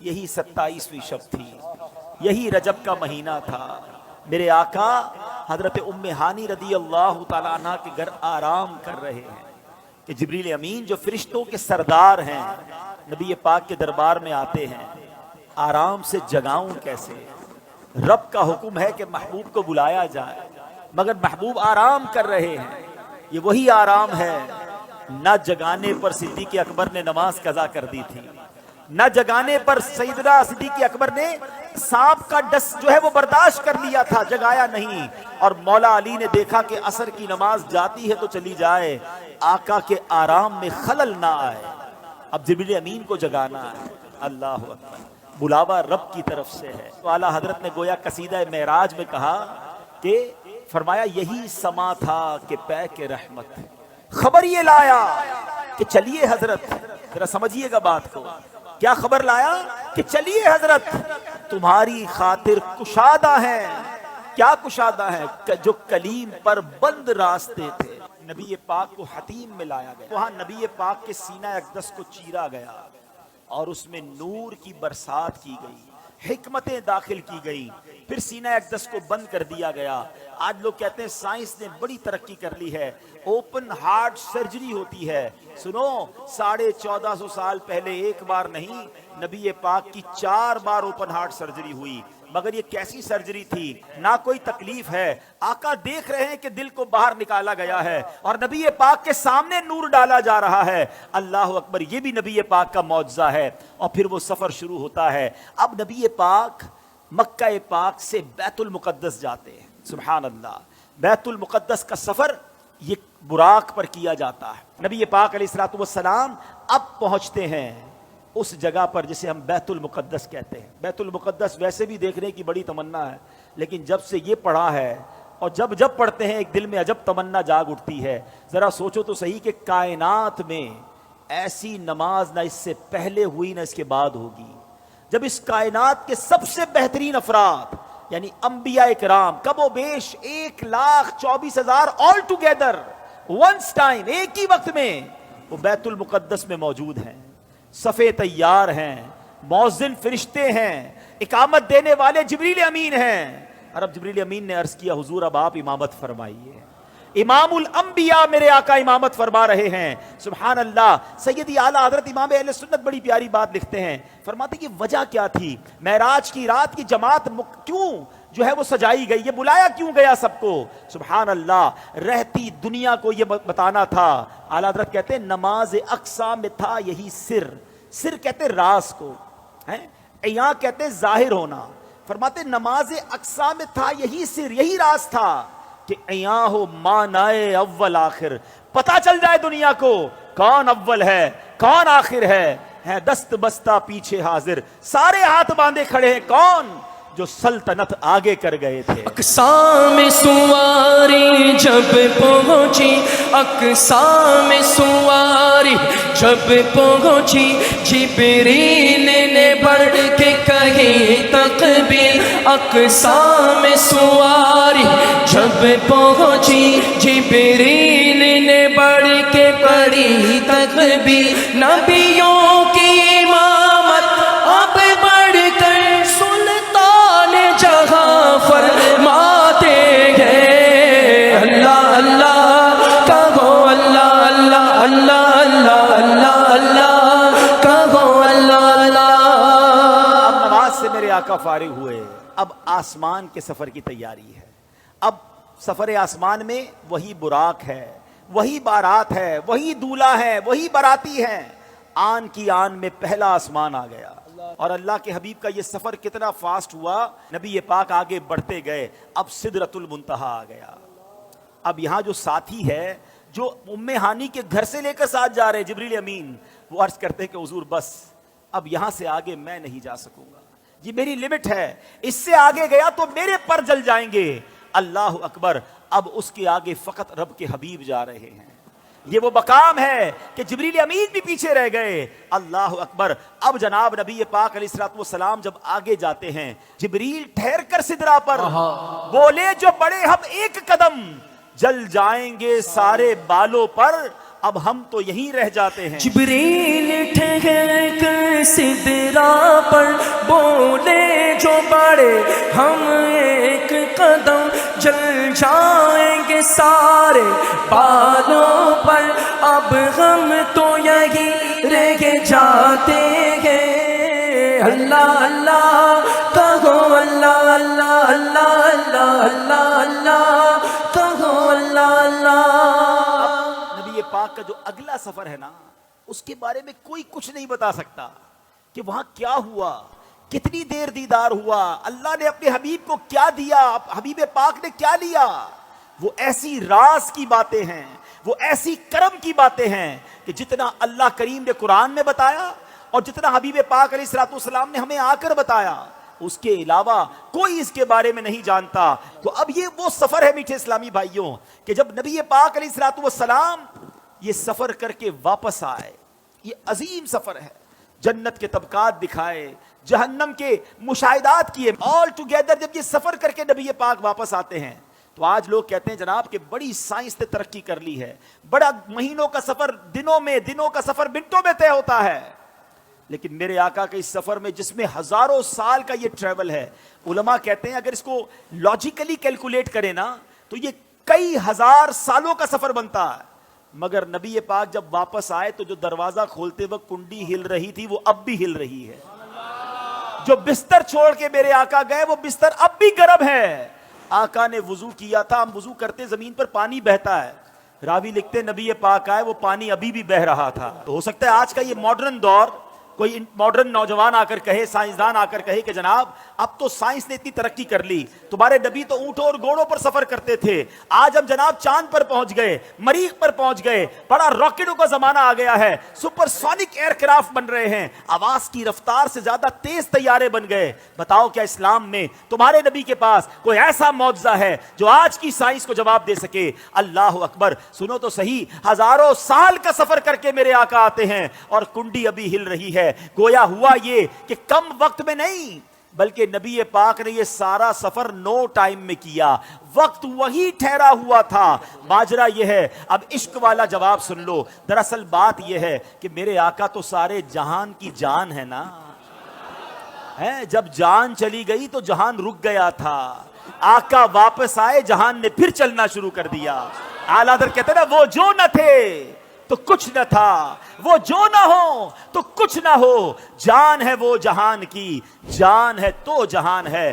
یہی 27ویں شب تھی، یہی رجب کا مہینہ تھا۔ میرے آقا حضرت ام ہانی رضی اللہ تعالیٰ عنہ کے گھر آرام کر رہے ہیں کہ جبریل امین جو فرشتوں کے سردار ہیں نبی پاک کے دربار میں آتے ہیں، آرام سے جگاؤں کیسے؟ رب کا حکم ہے کہ محبوب کو بلایا جائے، مگر محبوب آرام کر رہے ہیں۔ یہ وہی آرام ہے، نہ جگانے پر صدیق اکبر نے نماز قضا کر دی تھی، نہ جگانے پر سیدنا صدیق اکبر نے سانپ کا ڈس جو ہے وہ برداشت کر لیا تھا، جگایا نہیں۔ اور مولا علی نے دیکھا کہ عصر کی نماز جاتی ہے تو چلی جائے، آقا کے آرام میں خلل نہ آئے، اب جبریل امین کو جگانا ہے۔ اللہ اکبر، بلاوا رب کی طرف سے ہے۔ تو اعلیٰ حضرت نے گویا قصیدہ معراج میں کہا کہ فرمایا یہی سما تھا کہ پے کے رحمت، خبر یہ لایا کہ چلیے حضرت، ذرا سمجھیے گا بات کو، کیا خبر لایا کہ چلیے حضرت تمہاری خاطر کشادہ ہیں۔ کیا کشادہ ہیں؟ جو کلیم پر بند راستے تھے، نبی پاک کو حتیم میں لایا گیا، وہاں نبی پاک کے سینہ اقدس کو چیرا گیا اور اس میں نور کی برسات کی گئی، حکمتیں داخل کی گئی، پھر سینہ اقدس کو بند کر دیا گیا۔ آج لوگ کہتے ہیں سائنس نے بڑی ترقی کر لی ہے، اوپن ہارٹ سرجری ہوتی ہے۔ سنو، 1450 سال پہلے ایک بار نہیں، نبی پاک کی 4 بار اوپن ہارٹ سرجری ہوئی، مگر یہ کیسی سرجری تھی؟ نہ کوئی تکلیف ہے، آقا دیکھ رہے ہیں کہ دل کو باہر نکالا گیا ہے اور نبی پاک کے سامنے نور ڈالا جا رہا ہے۔ اللہ اکبر، یہ بھی نبی پاک کا معجزہ ہے۔ اور پھر وہ سفر شروع ہوتا ہے۔ اب نبی پاک مکہ پاک سے بیت المقدس جاتے ہیں۔ سبحان اللہ، بیت المقدس کا سفر یہ براق پر کیا جاتا ہے۔ نبی پاک علیہ الصلوۃ والسلام اب پہنچتے ہیں اس جگہ پر جسے ہم بیت المقدس کہتے ہیں۔ بیت المقدس ویسے بھی دیکھنے کی بڑی تمنا ہے، لیکن جب سے یہ پڑھا ہے اور جب پڑھتے ہیں ایک دل میں عجب تمنا جاگ اٹھتی ہے۔ ذرا سوچو تو صحیح کہ کائنات میں ایسی نماز نہ اس سے پہلے ہوئی نہ اس کے بعد ہوگی، جب اس کائنات کے سب سے بہترین افراد یعنی انبیاء کرام کم و بیش 1,24,000 آل ٹوگیدر ونس ٹائم، ایک ہی وقت میں وہ بیت المقدس میں موجود ہیں، صفے تیار ہیں، مؤذن فرشتے ہیں، اقامت دینے والے جبریل امین ہیں۔ اور اب جبریل امین نے عرض کیا حضور اب آپ امامت فرمائیے۔ امام الانبیاء میرے آقا امامت فرما رہے ہیں۔ سبحان اللہ، سیدی اعلیٰ حضرت امام اہل سنت بڑی پیاری بات لکھتے ہیں، فرماتے کہ وجہ کیا تھی؟ معراج کی رات کی جماعت کیوں جو ہے وہ سجائی گئی، یہ بلایا کیوں گیا سب کو؟ سبحان اللہ، رہتی دنیا کو یہ بتانا تھا۔ اعلیٰ حضرت کہتے ہیں نماز اقصا میں تھا یہی سر، سر کہتے راز کو، عیاں کہتے ظاہر ہونا۔ فرماتے نماز اقصا میں تھا یہی سر، یہی راز تھا کہ عیاں ہو مانائے اول آخر، پتہ چل جائے دنیا کو کون اول ہے کون آخر ہے دست بستہ پیچھے حاضر، سارے ہاتھ باندھے کھڑے ہیں، کون؟ جو سلطنت آگے کر گئے تھے۔ اقصا میں سواری جب پہنچی، اقصا میں سواری جب پہنچی، جبریل نے بڑھ کے کہی تکبیر۔ اقصا میں سواری جب پہنچی، جبریل نے بڑھ کے پڑھی تکبیر۔ نبیوں کی امامت اب بڑھ کر سلطان جہاں فرماتے ہیں، اللہ اللہ کہو، اللہ اللہ اللہ اللہ اللہ اللہ کہو، اللہ اللہ۔ اب نماز سے میرے آقا فارغ ہوئے، اب آسمان کے سفر کی تیاری ہے۔ اب سفر آسمان میں وہی براق ہے، وہی بارات ہے، وہی دولہا ہے، وہی باراتی ہیں۔ آن کی آن میں پہلا آسمان آ گیا، اور اللہ کے حبیب کا یہ سفر کتنا فاسٹ ہوا، نبی پاک آگے بڑھتے گئے، اب سدرۃ المنتہا آ گیا۔ اب یہاں جو ساتھی ہے جو ام ہانی کے گھر سے لے کر ساتھ جا رہے جبریل امین، وہ عرض کرتے ہیں کہ حضور بس اب یہاں سے آگے میں نہیں جا سکوں گا، یہ میری لمٹ ہے، اس سے آگے گیا تو میرے پر جل جائیں گے۔ اللہ اکبر، اب اس کے آگے فقط رب کے حبیب جا رہے ہیں۔ یہ وہ مقام ہے کہ جبریل امین بھی پیچھے رہ گئے۔ اللہ اکبر، اب جناب نبی پاک علیہ الصلوۃ والسلام جب آگے جاتے ہیں، جبریل ٹھہر کر سدرا پر بولے جو بڑے ہم ایک قدم، جل جائیں گے سارے بالوں پر، اب ہم تو یہیں رہ جاتے ہیں۔ جبریل ٹھہر کر سدرا پر بڑھے ہم ایک قدم چل جائیں گے سارے بالوں پر اب ہم تو یہی رہ جاتے ہیں اللہ اللہ کہو اللہ اللہ اللہ اللہ اللہ اللہ کہو اللہ اللہ نبی پاک کا جو اگلا سفر ہے نا اس کے بارے میں کوئی کچھ نہیں بتا سکتا کہ وہاں کیا ہوا کتنی دیر دیدار ہوا اللہ نے اپنے حبیب کو کیا دیا حبیب پاک نے کیا لیا وہ ایسی راز کی باتیں ہیں وہ ایسی کرم کی باتیں ہیں کہ جتنا اللہ کریم نے قرآن میں بتایا اور جتنا حبیب پاک علیہ الصلوۃ والسلام نے ہمیں آ کر بتایا اس کے علاوہ کوئی اس کے بارے میں نہیں جانتا تو اب یہ وہ سفر ہے میٹھے اسلامی بھائیوں کہ جب نبی پاک علیہ الصلوۃ والسلام یہ سفر کر کے واپس آئے یہ عظیم سفر ہے جنت کے طبقات دکھائے جہنم کے مشاہدات کیے آل ٹوگیدر جب یہ سفر کر کے نبی پاک واپس آتے ہیں تو آج لوگ کہتے ہیں جناب کہ بڑی سائنس نے ترقی کر لی ہے بڑا مہینوں کا سفر دنوں کا سفر منٹوں میں طے ہوتا ہے لیکن میرے آقا کے اس سفر میں جس میں ہزاروں سال کا یہ ٹریول ہے علماء کہتے ہیں اگر اس کو لاجیکلی کیلکولیٹ کریں نا تو یہ کئی ہزار سالوں کا سفر بنتا ہے مگر نبی پاک جب واپس آئے تو جو دروازہ کھولتے وقت کنڈی ہل رہی تھی وہ اب بھی ہل رہی ہے جو بستر چھوڑ کے میرے آقا گئے وہ بستر اب بھی گرم ہے آقا نے وضو کیا تھا ہم وضو کرتے زمین پر پانی بہتا ہے راوی لکھتے نبی پاک آئے وہ پانی ابھی بھی بہ رہا تھا تو ہو سکتا ہے آج کا یہ ماڈرن دور کوئی ماڈرن نوجوان آ کر کہے سائنسدان آ کر کہے کہ جناب اب تو سائنس نے اتنی ترقی کر لی تمہارے نبی تو اونٹوں اور گھوڑوں پر سفر کرتے تھے آج ہم جناب چاند پر پہنچ گئے مریخ پر پہنچ گئے بڑا راکٹوں کا زمانہ آ گیا ہے سپر سونک ایئر کرافٹ بن رہے ہیں آواز کی رفتار سے زیادہ تیز طیارے بن گئے بتاؤ کیا اسلام میں تمہارے نبی کے پاس کوئی ایسا معجزہ ہے جو آج کی سائنس کو جواب دے سکے اللہ اکبر سنو تو صحیح ہزاروں سال کا سفر کر کے میرے آقا آتے ہیں اور کنڈی ابھی ہل رہی ہے گویا ہوا یہ کہ کم وقت میں نہیں بلکہ نبی پاک نے یہ سارا سفر نو ٹائم میں کیا وقت وہی ٹھہرا ہوا تھا ماجرا یہ ہے اب عشق والا جواب سن لو دراصل بات یہ ہے کہ میرے آقا تو سارے جہان کی جان ہے نا جب جان چلی گئی تو جہان رک گیا تھا آقا واپس آئے جہان نے پھر چلنا شروع کر دیا اعلیٰ حضرت کہتے ہیں نا وہ جو نہ تھے تو کچھ نہ تھا وہ جو نہ ہو تو کچھ نہ ہو جان ہے وہ جہان کی جان ہے تو جہان ہے